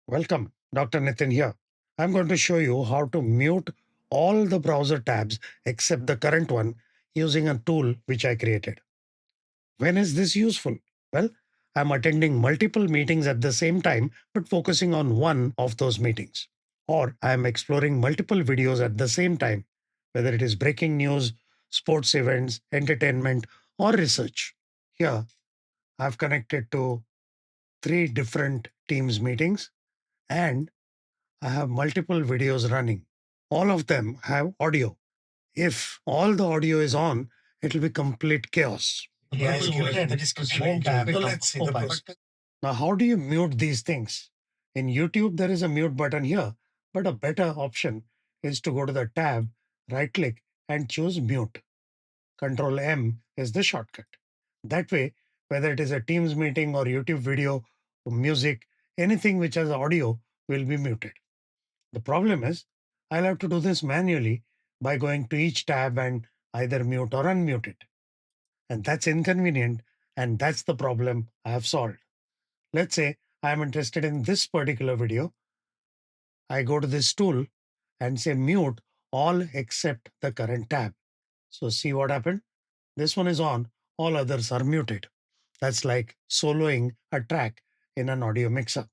Welcome, Dr. Nitin here. I'm going to show you how to mute all the browser tabs except the current one using a tool which I created. When is this useful? Well, I'm attending multiple meetings at the same time, but focusing on one of those meetings. Or I'm exploring multiple videos at the same time, whether it is breaking news, sports events, entertainment, or research. Here, I've connected to three different Teams meetings and I have multiple videos running. All of them have audio. If all the audio is on, it will be complete chaos. Now, how do you mute these things? In YouTube, there is a mute button here, but a better option is to go to the tab, right click, and choose mute. Control M is the shortcut. That way, whether it is a Teams meeting or YouTube video, or music, anything which has audio will be muted. The problem is, I'll have to do this manually by going to each tab and either mute or unmute it. And that's inconvenient, and that's the problem I have solved. Let's say I'm interested in this particular video. I go to this tool and say mute all except the current tab. So see what happened? This one is on, all others are muted. That's like soloing a track in an audio mixer.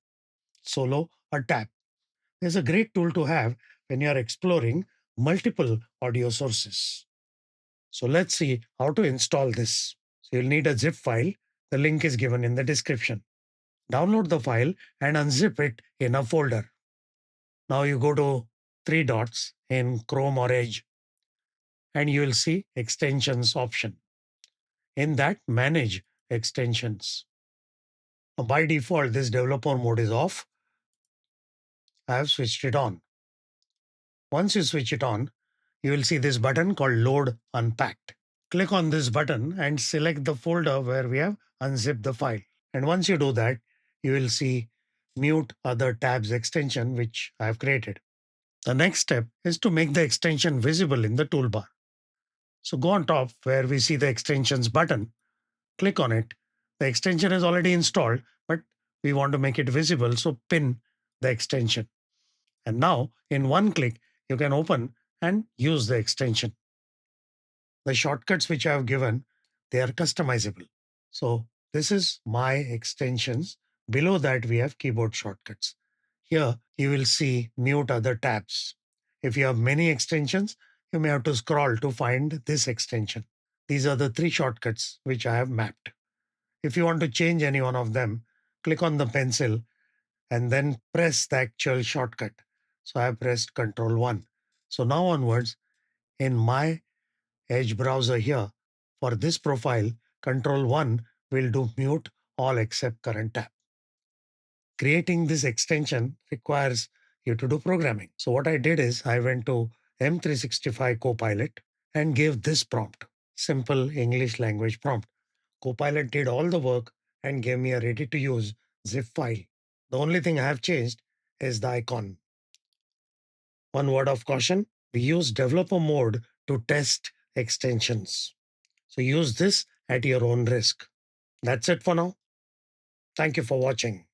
Solo a tab is a great tool to have when you're exploring multiple audio sources. So let's see how to install this. So you'll need a zip file. The link is given in the description. Download the file and unzip it in a folder. Now you go to three dots in Chrome or Edge and you will see extensions option. In that, manage extensions. Now, by default, this developer mode is off. I have switched it on. Once you switch it on, you will see this button called Load Unpacked. Click on this button and select the folder where we have unzipped the file. And once you do that, you will see Mute Other Tabs extension, which I have created. The next step is to make the extension visible in the toolbar. So go on top where we see the extensions button, click on it. The extension is already installed, but we want to make it visible, so pin the extension. And now in one click, you can open and use the extension. The shortcuts which I have given, they are customizable. So this is my extensions. Below that, we have keyboard shortcuts. Here you will see mute other tabs. If you have many extensions, you may have to scroll to find this extension. These are the three shortcuts which I have mapped. If you want to change any one of them, click on the pencil and then press the actual shortcut. So I have pressed Control 1. So now onwards, in my Edge browser here, for this profile, Control 1 will do mute all except current tab. Creating this extension requires you to do programming. So what I did is I went to M365 Copilot and gave this prompt, simple English language prompt. Copilot did all the work and gave me a ready to use zip file. The only thing I have changed is the icon. One word of caution, we use developer mode to test extensions. So use this at your own risk. That's it for now. Thank you for watching.